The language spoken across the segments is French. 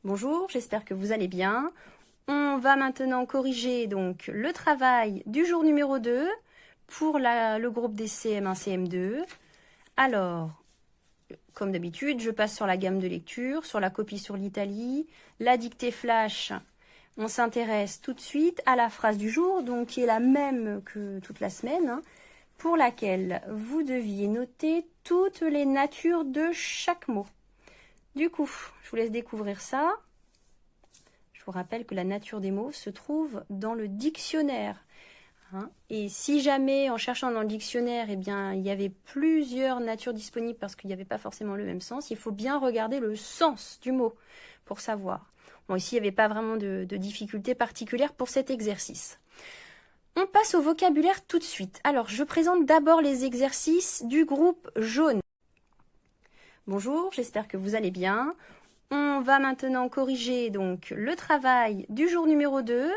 Bonjour, j'espère que vous allez bien. On va maintenant corriger donc le travail du jour numéro 2 pour le groupe des CM1, CM2. Alors, comme d'habitude, je passe sur la gamme de lecture, sur la copie sur l'Italie, la dictée flash. On s'intéresse tout de suite à la phrase du jour, donc qui est la même que toute la semaine, pour laquelle vous deviez noter toutes les natures de chaque mot. Du coup, je vous laisse découvrir ça. Je vous rappelle que la nature des mots se trouve dans le dictionnaire. Et si jamais, en cherchant dans le dictionnaire, il y avait plusieurs natures disponibles parce qu'il n'y avait pas forcément le même sens, il faut bien regarder le sens du mot pour savoir. Bon, ici, il n'y avait pas vraiment de difficulté particulière pour cet exercice. On passe au vocabulaire tout de suite. Alors, je présente d'abord les exercices du groupe jaune. Bonjour, j'espère que vous allez bien. On va maintenant corriger donc le travail du jour numéro 2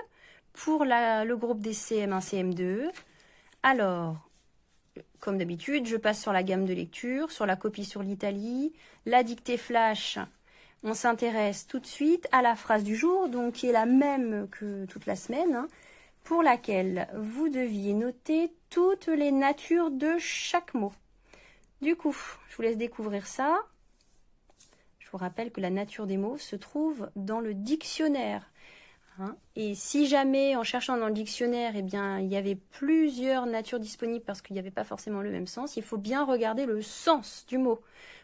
pour le groupe des CM1, CM2. Alors, comme d'habitude, je passe sur la gamme de lecture, sur la copie sur l'Italie, la dictée flash. On s'intéresse tout de suite à la phrase du jour, donc qui est la même que toute la semaine, pour laquelle vous deviez noter toutes les natures de chaque mot. Du coup, je vous laisse découvrir ça. Je vous rappelle que la nature des mots se trouve dans le dictionnaire. Et si jamais, en cherchant dans le dictionnaire, il y avait plusieurs natures disponibles parce qu'il n'y avait pas forcément le même sens, il faut bien regarder le sens du mot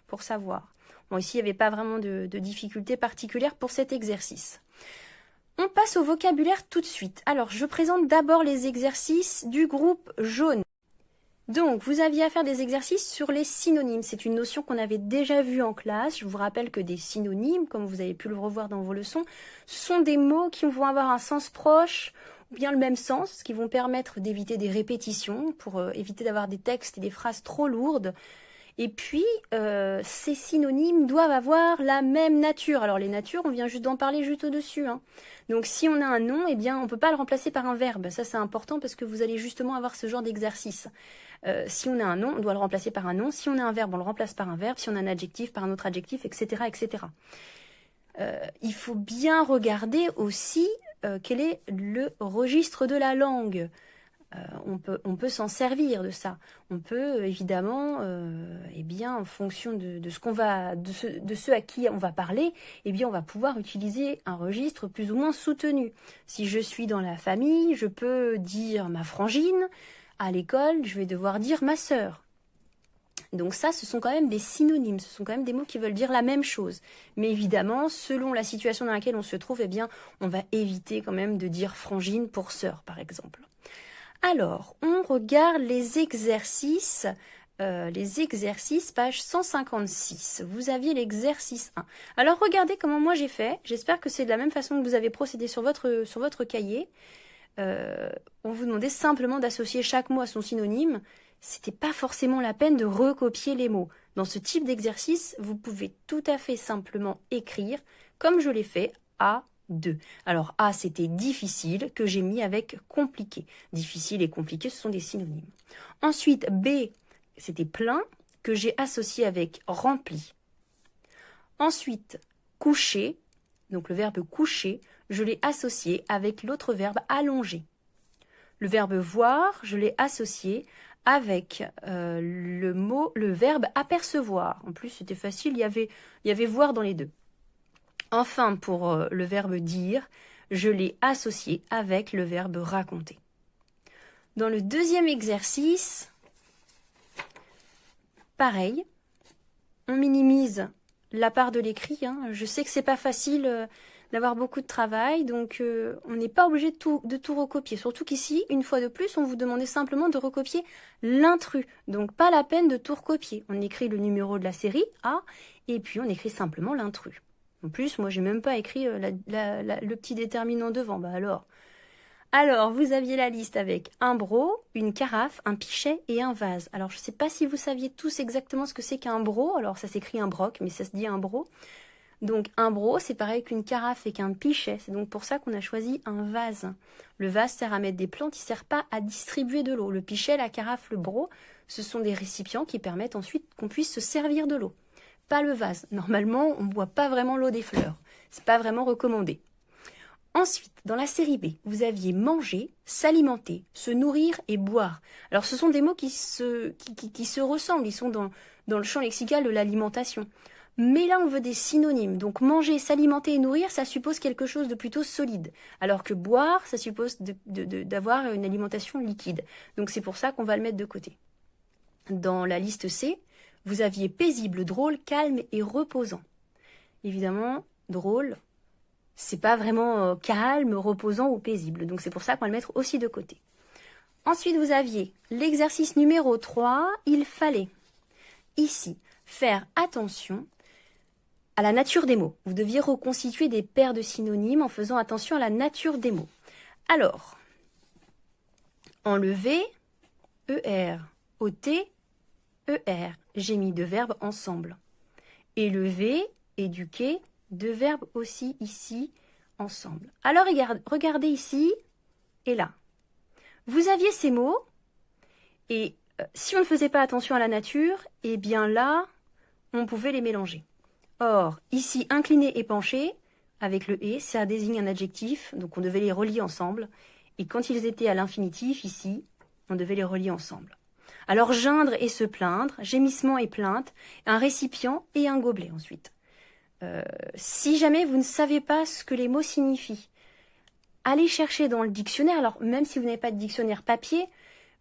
pour savoir. Bon, ici, il n'y avait pas vraiment de difficulté particulière pour cet exercice. On passe au vocabulaire tout de suite. Alors, je présente d'abord les exercices du groupe jaune. Donc, vous aviez à faire des exercices sur les synonymes. C'est une notion qu'on avait déjà vue en classe. Je vous rappelle que des synonymes, comme vous avez pu le revoir dans vos leçons, sont des mots qui vont avoir un sens proche ou bien le même sens, qui vont permettre d'éviter des répétitions, pour éviter d'avoir des textes et des phrases trop lourdes. Et puis, ces synonymes doivent avoir la même nature. Alors, les natures, on vient juste d'en parler juste au-dessus. Donc, si on a un nom, on ne peut pas le remplacer par un verbe. Ça, c'est important parce que vous allez justement avoir ce genre d'exercice. Si on a un nom, on doit le remplacer par un nom. Si on a un verbe, on le remplace par un verbe. Si on a un adjectif, par un autre adjectif, etc. etc. Il faut bien regarder aussi quel est le registre de la langue. On peut s'en servir de ça. On peut évidemment, en fonction de ce à qui on va parler, on va pouvoir utiliser un registre plus ou moins soutenu. Si je suis dans la famille, je peux dire ma frangine. À l'école, je vais devoir dire ma sœur. Donc ça, ce sont quand même des synonymes, ce sont quand même des mots qui veulent dire la même chose. Mais évidemment, selon la situation dans laquelle on se trouve, on va éviter quand même de dire frangine pour sœur, par exemple. Alors, on regarde les exercices, page 156. Vous aviez l'exercice 1. Alors, regardez comment moi j'ai fait. J'espère que c'est de la même façon que vous avez procédé sur votre cahier. On vous demandait simplement d'associer chaque mot à son synonyme. C'était pas forcément la peine de recopier les mots. Dans ce type d'exercice, vous pouvez tout à fait simplement écrire, comme je l'ai fait, A, 2. Alors A, c'était difficile, que j'ai mis avec compliqué. Difficile et compliqué, ce sont des synonymes. Ensuite, B, c'était plein, que j'ai associé avec rempli. Ensuite, coucher, donc le verbe coucher, je l'ai associé avec l'autre verbe allonger. Le verbe voir, je l'ai associé avec le verbe apercevoir. En plus, c'était facile, il y avait voir dans les deux. Enfin, pour le verbe dire, je l'ai associé avec le verbe raconter. Dans le deuxième exercice, pareil, on minimise la part de l'écrit. Je sais que c'est pas facile d'avoir beaucoup de travail, donc on n'est pas obligé de tout recopier. Surtout qu'ici, une fois de plus, on vous demandait simplement de recopier l'intrus. Donc pas la peine de tout recopier. On écrit le numéro de la série A, et puis on écrit simplement l'intrus. En plus, moi, j'ai même pas écrit le petit déterminant devant. Alors, vous aviez la liste avec un broc, une carafe, un pichet et un vase. Alors, je ne sais pas si vous saviez tous exactement ce que c'est qu'un broc. Alors, ça s'écrit un broc, mais ça se dit un broc. Donc, un broc, c'est pareil qu'une carafe et qu'un pichet. C'est donc pour ça qu'on a choisi un vase. Le vase sert à mettre des plantes, il ne sert pas à distribuer de l'eau. Le pichet, la carafe, le broc, ce sont des récipients qui permettent ensuite qu'on puisse se servir de l'eau. Pas le vase. Normalement, on ne boit pas vraiment l'eau des fleurs. C'est pas vraiment recommandé. Ensuite, dans la série B, vous aviez manger, s'alimenter, se nourrir et boire. Alors, ce sont des mots qui se ressemblent, ils sont dans le champ lexical de l'alimentation. Mais là, on veut des synonymes. Donc, manger, s'alimenter et nourrir, ça suppose quelque chose de plutôt solide. Alors que boire, ça suppose d'avoir une alimentation liquide. Donc, c'est pour ça qu'on va le mettre de côté. Dans la liste C, vous aviez paisible, drôle, calme et reposant. Évidemment, drôle, c'est pas vraiment calme, reposant ou paisible. Donc c'est pour ça qu'on va le mettre aussi de côté. Ensuite, vous aviez l'exercice numéro 3. Il fallait ici faire attention à la nature des mots. Vous deviez reconstituer des paires de synonymes en faisant attention à la nature des mots. Alors, enlever, ER, ôter, ER. J'ai mis deux verbes ensemble. Élever, éduquer, deux verbes aussi ici, ensemble. Alors, regardez ici et là. Vous aviez ces mots, et si on ne faisait pas attention à la nature, eh bien là, on pouvait les mélanger. Or, ici, incliné et penché, avec le « et », ça désigne un adjectif, donc on devait les relier ensemble. Et quand ils étaient à l'infinitif, ici, on devait les relier ensemble. Alors, geindre et se plaindre, gémissement et plainte, un récipient et un gobelet ensuite. Si jamais vous ne savez pas ce que les mots signifient, allez chercher dans le dictionnaire. Alors, même si vous n'avez pas de dictionnaire papier,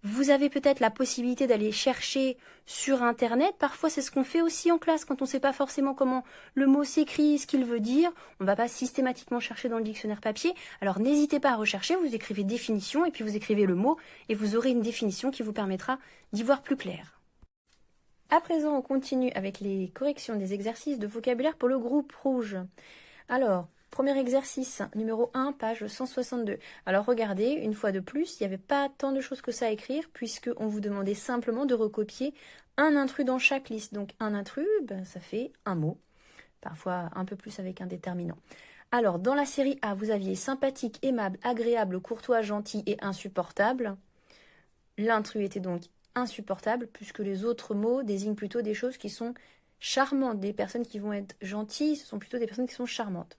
vous avez peut-être la possibilité d'aller chercher sur Internet. Parfois, c'est ce qu'on fait aussi en classe quand on ne sait pas forcément comment le mot s'écrit, ce qu'il veut dire. On ne va pas systématiquement chercher dans le dictionnaire papier. Alors, n'hésitez pas à rechercher. Vous écrivez définition et puis vous écrivez le mot et vous aurez une définition qui vous permettra d'y voir plus clair. À présent, on continue avec les corrections des exercices de vocabulaire pour le groupe rouge. Alors, premier exercice, numéro 1, page 162. Alors regardez, une fois de plus, il n'y avait pas tant de choses que ça à écrire, puisqu'on vous demandait simplement de recopier un intrus dans chaque liste. Donc un intrus, ça fait un mot, parfois un peu plus avec un déterminant. Alors, dans la série A, vous aviez sympathique, aimable, agréable, courtois, gentil et insupportable. L'intrus était donc insupportable, puisque les autres mots désignent plutôt des choses qui sont charmantes. Des personnes qui vont être gentilles, ce sont plutôt des personnes qui sont charmantes.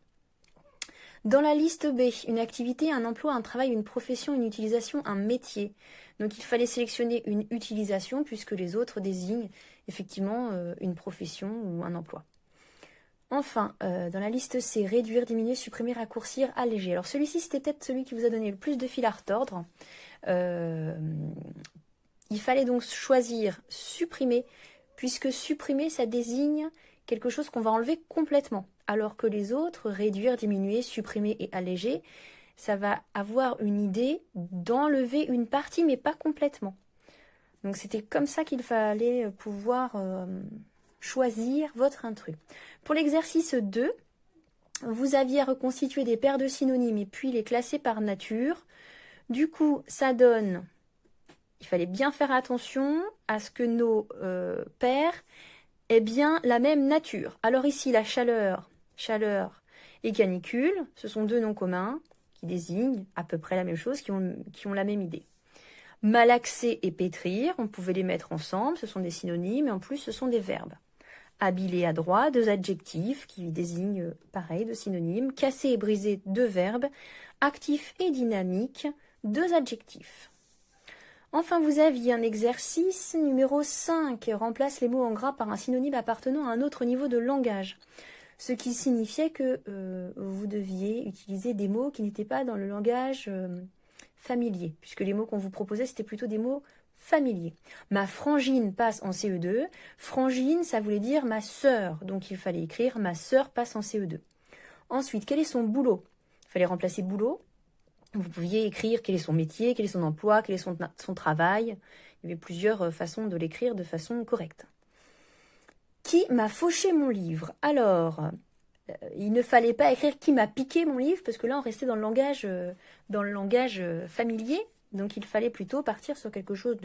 Dans la liste B, une activité, un emploi, un travail, une profession, une utilisation, un métier. Donc il fallait sélectionner une utilisation, puisque les autres désignent effectivement une profession ou un emploi. Enfin, dans la liste C, réduire, diminuer, supprimer, raccourcir, alléger. Alors celui-ci, c'était peut-être celui qui vous a donné le plus de fil à retordre. Il fallait donc choisir supprimer, puisque supprimer, ça désigne quelque chose qu'on va enlever complètement. Alors que les autres, réduire, diminuer, supprimer et alléger, ça va avoir une idée d'enlever une partie, mais pas complètement. Donc c'était comme ça qu'il fallait pouvoir choisir votre intrus. Pour l'exercice 2, vous aviez à reconstituer des paires de synonymes et puis les classer par nature. Du coup, ça donne... Il fallait bien faire attention à ce que nos paires aient bien la même nature. Alors ici, la chaleur et canicule, ce sont deux noms communs qui désignent à peu près la même chose, qui ont la même idée. Malaxer et pétrir, on pouvait les mettre ensemble, ce sont des synonymes, et en plus ce sont des verbes. Habile et adroit, deux adjectifs qui désignent pareil, deux synonymes. Casser et briser, deux verbes. Actif et dynamique, deux adjectifs. Enfin, vous aviez un exercice numéro 5, remplace les mots en gras par un synonyme appartenant à un autre niveau de langage. Ce qui signifiait que vous deviez utiliser des mots qui n'étaient pas dans le langage familier, puisque les mots qu'on vous proposait, c'était plutôt des mots familiers. Ma frangine passe en CE2. Frangine, ça voulait dire ma sœur, donc il fallait écrire ma sœur passe en CE2. Ensuite, quel est son boulot? Il fallait remplacer boulot. Vous pouviez écrire quel est son métier, quel est son emploi, quel est son travail. Il y avait plusieurs façons de l'écrire de façon correcte. Qui m'a fauché mon livre? Alors, il ne fallait pas écrire qui m'a piqué mon livre, parce que là, on restait dans le langage familier. Donc, il fallait plutôt partir sur quelque chose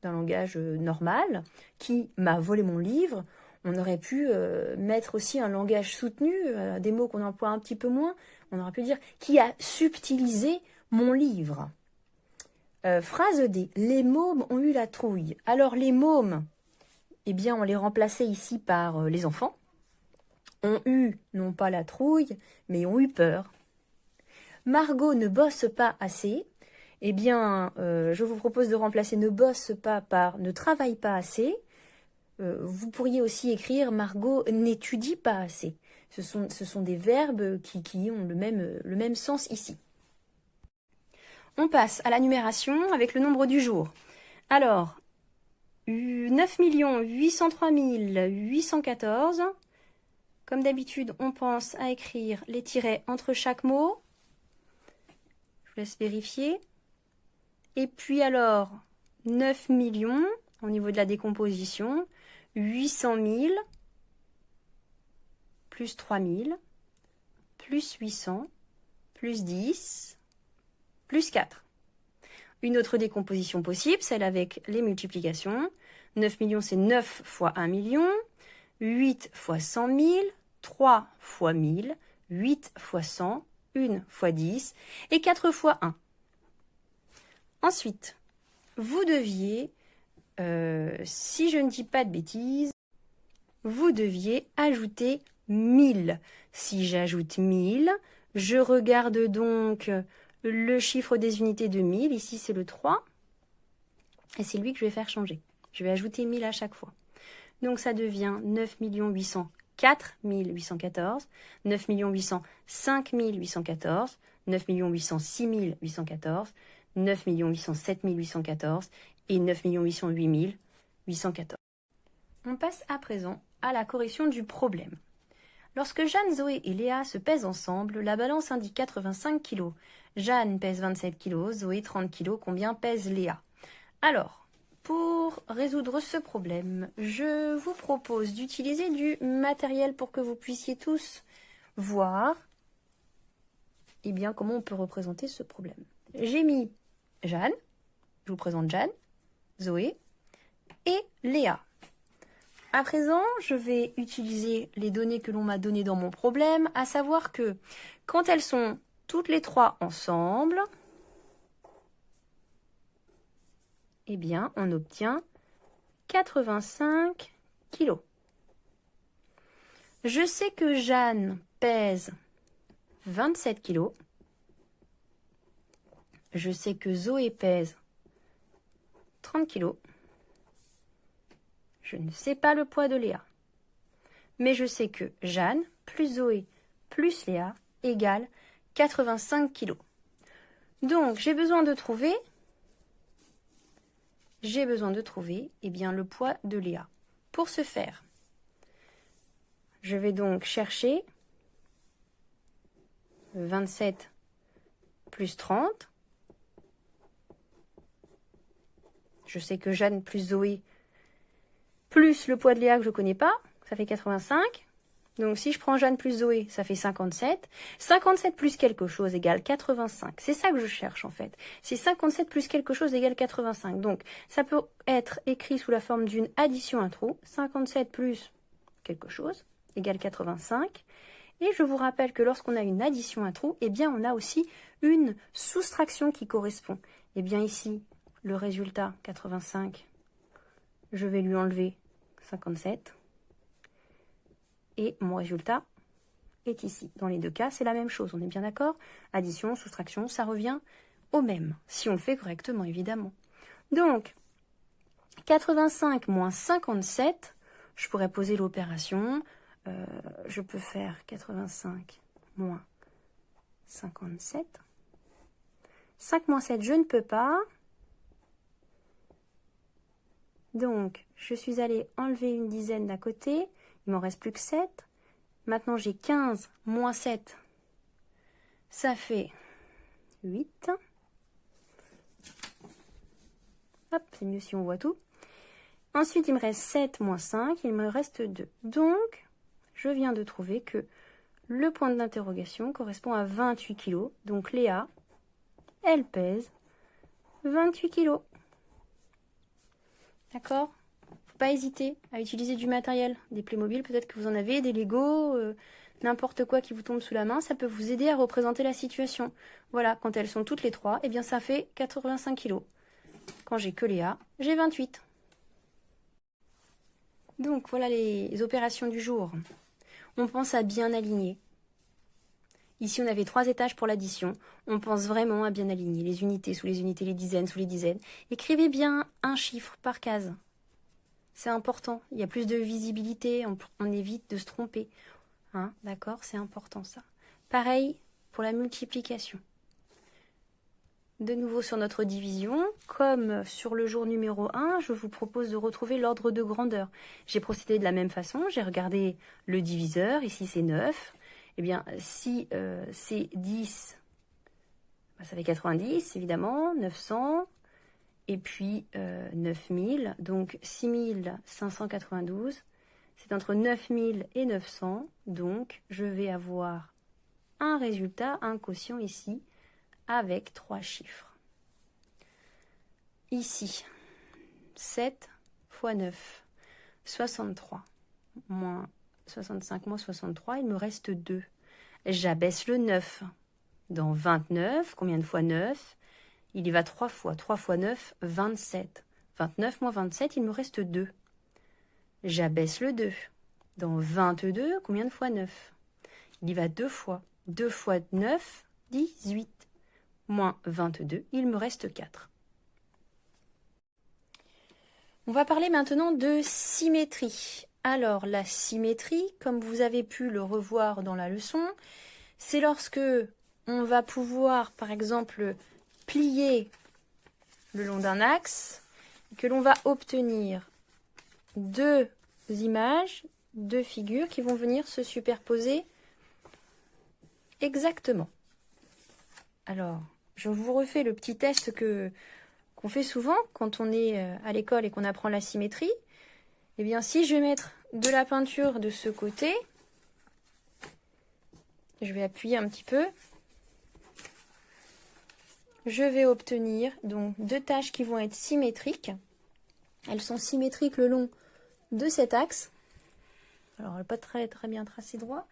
d'un langage normal. Qui m'a volé mon livre? On aurait pu mettre aussi un langage soutenu, des mots qu'on emploie un petit peu moins. On aurait pu dire « qui a subtilisé mon livre ?» Phrase D. Les mômes ont eu la trouille. Alors les mômes, eh bien on les remplaçait ici par les enfants. ont eu, non pas la trouille, mais ont eu peur. Margot ne bosse pas assez. Eh bien, je vous propose de remplacer ne bosse pas par ne travaille pas assez. Vous pourriez aussi écrire Margot n'étudie pas assez. Ce sont des verbes qui ont le même sens ici. On passe à la numération avec le nombre du jour. Alors, 9 803 814. Comme d'habitude, on pense à écrire les tirets entre chaque mot. Je vous laisse vérifier. Et puis alors, 9 millions, au niveau de la décomposition, 800 000, plus 3 000, plus 800, plus 10, plus 4. Une autre décomposition possible, celle avec les multiplications. 9 millions, c'est 9 fois 1 million, 8 fois 100 000, 3 fois 1000, 8 fois 100, 1 fois 10 et 4 fois 1. Ensuite, vous deviez, si je ne dis pas de bêtises, vous deviez ajouter 1000. Si j'ajoute 1000, je regarde donc le chiffre des unités de 1000. Ici, c'est le 3. Et c'est lui que je vais faire changer. Je vais ajouter 1000 à chaque fois. Donc, ça devient 9 804 814, 9 800 5814, 9 806 814, 9 807 814 et 9 808 814. On passe à présent à la correction du problème. Lorsque Jeanne, Zoé et Léa se pèsent ensemble, la balance indique 85 kg. Jeanne pèse 27 kg, Zoé 30 kg. Combien pèse Léa? Alors, pour résoudre ce problème, je vous propose d'utiliser du matériel pour que vous puissiez tous voir comment on peut représenter ce problème. J'ai mis Jeanne, je vous présente Jeanne, Zoé et Léa. À présent, je vais utiliser les données que l'on m'a données dans mon problème, à savoir que quand elles sont toutes les trois ensemble, eh bien, on obtient 85 kg. Je sais que Jeanne pèse 27 kg. Je sais que Zoé pèse 30 kg. Je ne sais pas le poids de Léa. Mais je sais que Jeanne plus Zoé plus Léa égale 85 kg. Donc, j'ai besoin de trouver le poids de Léa. Pour ce faire, je vais donc chercher 27 plus 30. Je sais que Jeanne plus Zoé plus le poids de Léa que je ne connais pas, ça fait 85. Donc si je prends Jeanne plus Zoé, ça fait 57. 57 plus quelque chose égale 85. C'est ça que je cherche en fait. C'est 57 plus quelque chose égale 85. Donc ça peut être écrit sous la forme d'une addition à trous. 57 plus quelque chose égale 85. Et je vous rappelle que lorsqu'on a une addition à trous, eh bien on a aussi une soustraction qui correspond. Eh bien ici, le résultat 85, je vais lui enlever 57. Et mon résultat est ici. Dans les deux cas, c'est la même chose. On est bien d'accord? Addition, soustraction, ça revient au même. Si on le fait correctement, évidemment. Donc, 85 moins 57, je pourrais poser l'opération. Je peux faire 85 moins 57. 5 moins 7, je ne peux pas. Donc, je suis allée enlever une dizaine d'à côté. Il m'en reste plus que 7. Maintenant, j'ai 15 moins 7. Ça fait 8. Hop, c'est mieux si on voit tout. Ensuite, il me reste 7 moins 5. Il me reste 2. Donc, je viens de trouver que le point d'interrogation correspond à 28 kg. Donc, Léa, elle pèse 28 kg. D'accord ? Pas hésiter à utiliser du matériel, des Playmobil, peut-être que vous en avez, des Lego, n'importe quoi qui vous tombe sous la main, ça peut vous aider à représenter la situation. Voilà, quand elles sont toutes les trois, eh bien ça fait 85 kg. Quand j'ai que Léa, j'ai 28. Donc voilà les opérations du jour. on pense à bien aligner. Ici, on avait 3 étages pour l'addition. On pense vraiment à bien aligner les unités sous les unités, les dizaines sous les dizaines. Écrivez bien un chiffre par case. C'est important. Il y a plus de visibilité. On évite de se tromper. Hein, d'accord? C'est important ça. Pareil pour la multiplication. De nouveau sur notre division, comme sur le jour numéro 1, je vous propose de retrouver l'ordre de grandeur. J'ai procédé de la même façon, j'ai regardé le diviseur, ici c'est 9. Eh bien, si c'est 10, ça fait 90 évidemment, 900, et puis 9000, donc 6592. C'est entre 9000 et 900, donc je vais avoir un résultat, un quotient ici, avec 3 chiffres. Ici, 7 fois 9, 63, moins 65 moins 63, il me reste 2. J'abaisse le 9. Dans 29, combien de fois 9? Il y va 3 fois. 3 fois 9, 27. 29 moins 27, il me reste 2. J'abaisse le 2. Dans 22, combien de fois 9? Il y va 2 fois. 2 fois 9, 18. Moins 22, il me reste 4. On va parler maintenant de symétrie. Alors, la symétrie, comme vous avez pu le revoir dans la leçon, c'est lorsque on va pouvoir, par exemple, plier le long d'un axe, que l'on va obtenir 2 images, 2 figures qui vont venir se superposer exactement. Alors, je vous refais le petit test qu'on fait souvent quand on est à l'école et qu'on apprend la symétrie. Eh bien, si je vais mettre de la peinture de ce côté, je vais appuyer un petit peu, je vais obtenir donc 2 taches qui vont être symétriques. Elles sont symétriques le long de cet axe. Alors, elle n'est pas très bien tracée droit.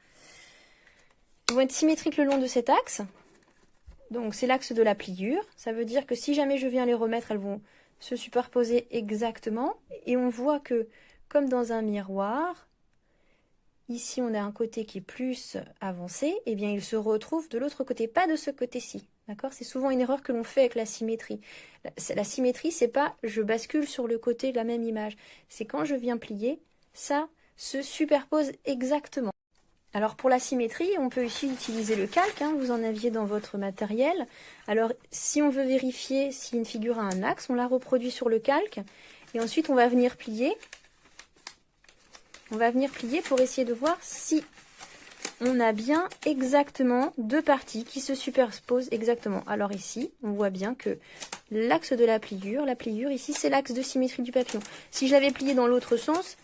Elles vont être symétriques le long de cet axe. Donc, c'est l'axe de la pliure. Ça veut dire que si jamais je viens les remettre, elles vont se superposer exactement. Et on voit que, comme dans un miroir, ici on a un côté qui est plus avancé, et bien il se retrouve de l'autre côté, pas de ce côté-ci. D'accord? C'est souvent une erreur que l'on fait avec la symétrie. La symétrie, c'est pas je bascule sur le côté de la même image. C'est quand je viens plier, ça se superpose exactement. Alors pour la symétrie, on peut aussi utiliser le calque, hein, vous en aviez dans votre matériel. Alors si on veut vérifier si une figure a un axe, on la reproduit sur le calque et ensuite on va venir plier. On va venir plier pour essayer de voir si on a bien exactement 2 parties qui se superposent exactement. Alors ici, on voit bien que l'axe de la pliure ici c'est l'axe de symétrie du papillon. Si je l'avais plié dans l'autre sens,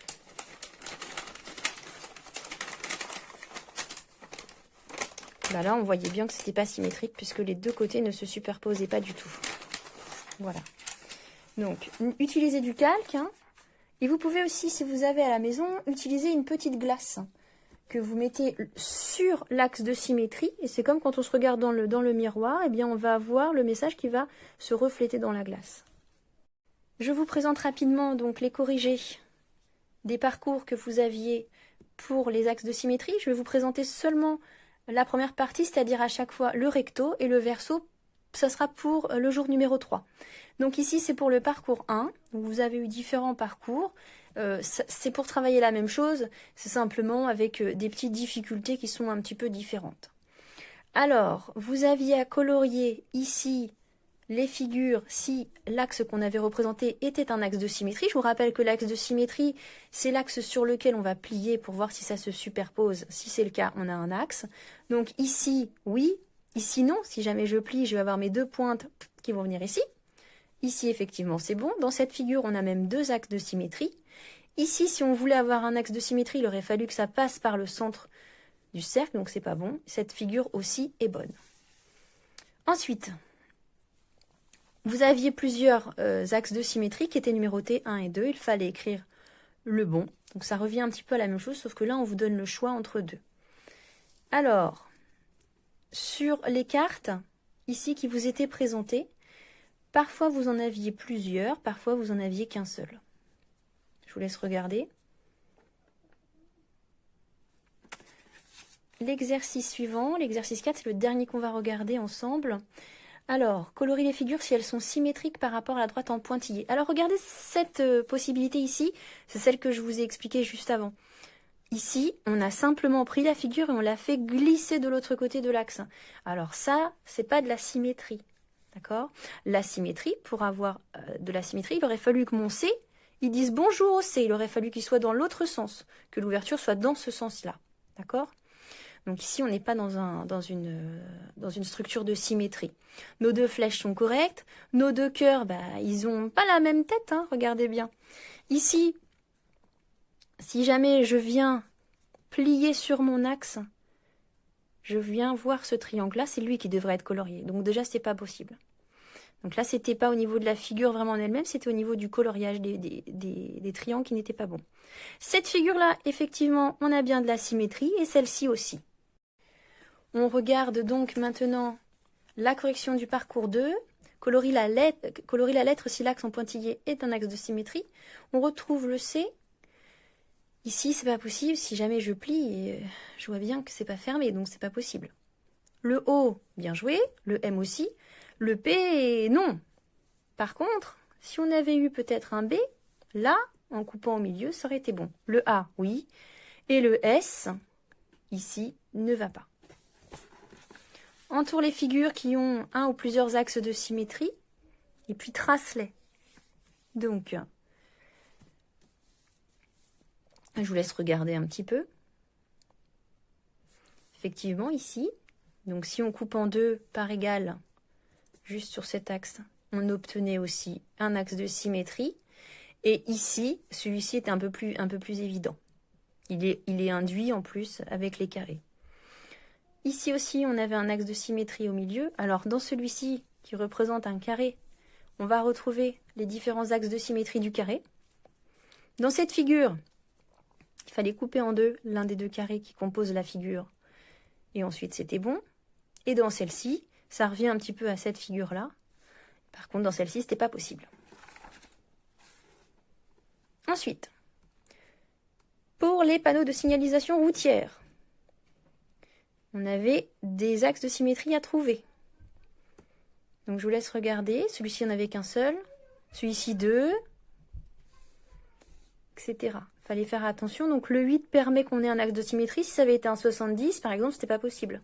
là, on voyait bien que ce n'était pas symétrique puisque les 2 côtés ne se superposaient pas du tout. Voilà. Donc, utilisez du calque. Hein, et vous pouvez aussi, si vous avez à la maison, utiliser une petite glace que vous mettez sur l'axe de symétrie. Et c'est comme quand on se regarde dans le miroir, eh bien, on va voir le message qui va se refléter dans la glace. Je vous présente rapidement donc les corrigés des parcours que vous aviez pour les axes de symétrie. Je vais vous présenter seulement la première partie, c'est-à-dire à chaque fois le recto et le verso, ça sera pour le jour numéro 3. Donc ici, c'est pour le parcours 1. Vous avez eu différents parcours. C'est pour travailler la même chose, c'est simplement avec des petites difficultés qui sont un petit peu différentes. Alors, vous aviez à colorier ici les figures si l'axe qu'on avait représenté était un axe de symétrie. Je vous rappelle que l'axe de symétrie, c'est l'axe sur lequel on va plier pour voir si ça se superpose. Si c'est le cas, on a un axe. Donc ici, oui. Ici, non. Si jamais je plie, je vais avoir mes 2 pointes qui vont venir ici. Ici, effectivement, c'est bon. Dans cette figure, on a même 2 axes de symétrie. Ici, si on voulait avoir un axe de symétrie, il aurait fallu que ça passe par le centre du cercle, donc c'est pas bon. Cette figure aussi est bonne. Ensuite, vous aviez plusieurs axes de symétrie qui étaient numérotés 1 et 2. Il fallait écrire le bon. Donc ça revient un petit peu à la même chose, sauf que là, on vous donne le choix entre 2. Alors, sur les cartes, ici, qui vous étaient présentées, parfois vous en aviez plusieurs, parfois vous en aviez qu'un seul. Je vous laisse regarder. l'exercice suivant, l'exercice 4, c'est le dernier qu'on va regarder ensemble. Alors, colorer les figures si elles sont symétriques par rapport à la droite en pointillé. Alors, regardez cette possibilité ici, c'est celle que je vous ai expliquée juste avant. Ici, on a simplement pris la figure et on l'a fait glisser de l'autre côté de l'axe. Alors ça, c'est pas de la symétrie. D'accord? La symétrie, pour avoir de la symétrie, il aurait fallu que mon C, il dise bonjour au C. Il aurait fallu qu'il soit dans l'autre sens, que l'ouverture soit dans ce sens-là. D'accord? Donc ici, on n'est pas dans une structure de symétrie. Nos deux flèches sont correctes. Nos deux cœurs, bah, ils n'ont pas la même tête, hein, regardez bien. Ici, si jamais je viens plier sur mon axe, je viens voir ce triangle-là, c'est lui qui devrait être colorié. Donc déjà, c'est pas possible. Donc là, c'était pas au niveau de la figure vraiment en elle-même, c'était au niveau du coloriage des triangles qui n'étaient pas bons. Cette figure-là, effectivement, on a bien de la symétrie, et celle-ci aussi. On regarde donc maintenant la correction du parcours 2. Colorer la lettre si l'axe en pointillé est un axe de symétrie. On retrouve le C. Ici, c'est pas possible. Si jamais je plie, je vois bien que c'est pas fermé, donc c'est pas possible. Le O, bien joué. Le M aussi. Le P, non. Par contre, si on avait eu peut-être un B, là, en coupant au milieu, ça aurait été bon. Le A, oui. Et le S, ici, ne va pas. Entoure les figures qui ont un ou plusieurs axes de symétrie, et puis trace-les. Donc, je vous laisse regarder un petit peu. Effectivement, ici, donc si on coupe en deux par égal, juste sur cet axe, on obtenait aussi un axe de symétrie. Et ici, celui-ci est un peu plus évident. Il est induit en plus avec les carrés. Ici aussi, on avait un axe de symétrie au milieu. Alors, dans celui-ci, qui représente un carré, on va retrouver les différents axes de symétrie du carré. Dans cette figure, il fallait couper en deux l'un des deux carrés qui composent la figure. Et ensuite, c'était bon. Et dans celle-ci, ça revient un petit peu à cette figure-là. Par contre, dans celle-ci, ce n'était pas possible. Ensuite, pour les panneaux de signalisation routière, on avait des axes de symétrie à trouver. Donc, je vous laisse regarder. Celui-ci, on n'avait qu'un seul. Celui-ci, deux, etc. Il fallait faire attention. Donc, le 8 permet qu'on ait un axe de symétrie. Si ça avait été un 70, par exemple, ce n'était pas possible.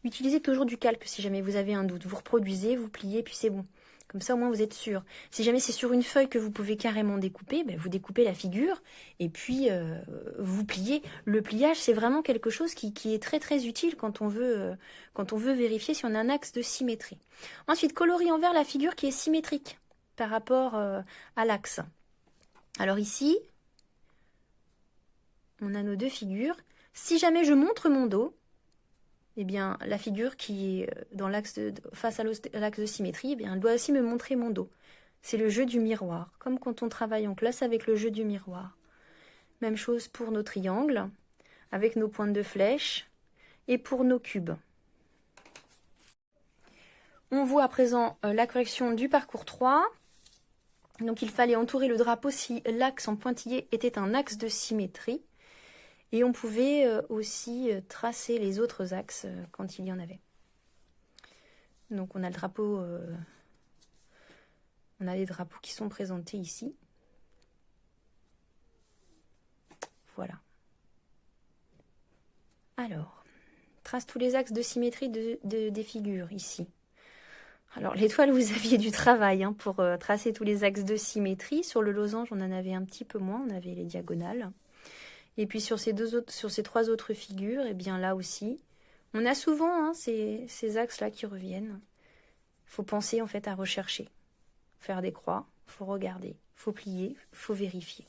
Utilisez toujours du calque si jamais vous avez un doute. Vous reproduisez, vous pliez, puis c'est bon. Comme ça, au moins, vous êtes sûr. Si jamais c'est sur une feuille que vous pouvez carrément découper, ben, vous découpez la figure et puis vous pliez. Le pliage, c'est vraiment quelque chose qui est très très utile quand on veut vérifier si on a un axe de symétrie. Ensuite, colorie en vert la figure qui est symétrique par rapport à l'axe. Alors ici, on a nos deux figures. Si jamais je montre mon dos, eh bien, la figure qui est dans l'axe face à l'axe de symétrie, eh bien, elle doit aussi me montrer mon dos. C'est le jeu du miroir, comme quand on travaille en classe avec le jeu du miroir. Même chose pour nos triangles, avec nos pointes de flèche, et pour nos cubes. On voit à présent la correction du parcours 3. Donc, il fallait entourer le drapeau si l'axe en pointillé était un axe de symétrie. Et on pouvait aussi tracer les autres axes quand il y en avait. Donc on a le drapeau, on a les drapeaux qui sont présentés ici. Voilà. Alors, trace tous les axes de symétrie des figures ici. Alors l'étoile, vous aviez du travail hein, pour tracer tous les axes de symétrie. Sur le losange, on en avait un petit peu moins, on avait les diagonales. Et puis sur ces trois autres figures, eh bien là aussi, on a souvent hein, ces axes-là qui reviennent. Il faut penser en fait à rechercher, faire des croix, il faut regarder, il faut plier, il faut vérifier.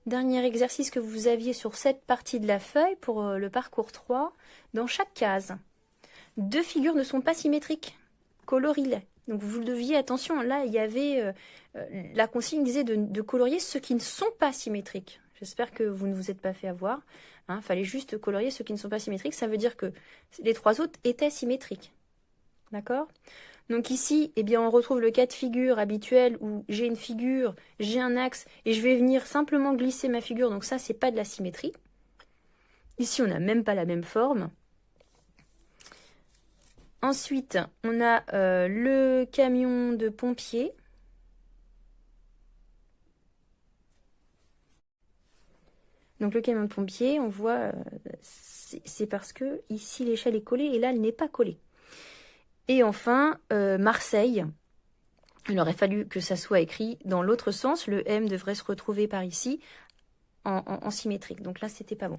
Dernier exercice que vous aviez sur cette partie de la feuille pour le parcours 3, dans chaque case, deux figures ne sont pas symétriques, colorie-les. Donc vous deviez, attention, là il y avait, la consigne disait de colorier ceux qui ne sont pas symétriques. J'espère que vous ne vous êtes pas fait avoir. Il fallait juste colorier ceux qui ne sont pas symétriques. Ça veut dire que les trois autres étaient symétriques. D'accord? Donc ici, eh bien, on retrouve le cas de figure habituel où j'ai une figure, j'ai un axe et je vais venir simplement glisser ma figure. Donc ça, c'est pas de la symétrie. Ici, on n'a même pas la même forme. Ensuite, on a le camion de pompier. Donc le camion de pompier, on voit, c'est parce que ici l'échelle est collée et là elle n'est pas collée. Et enfin, Marseille. Il aurait fallu que ça soit écrit dans l'autre sens. Le M devrait se retrouver par ici en symétrique. Donc là, c'était pas bon.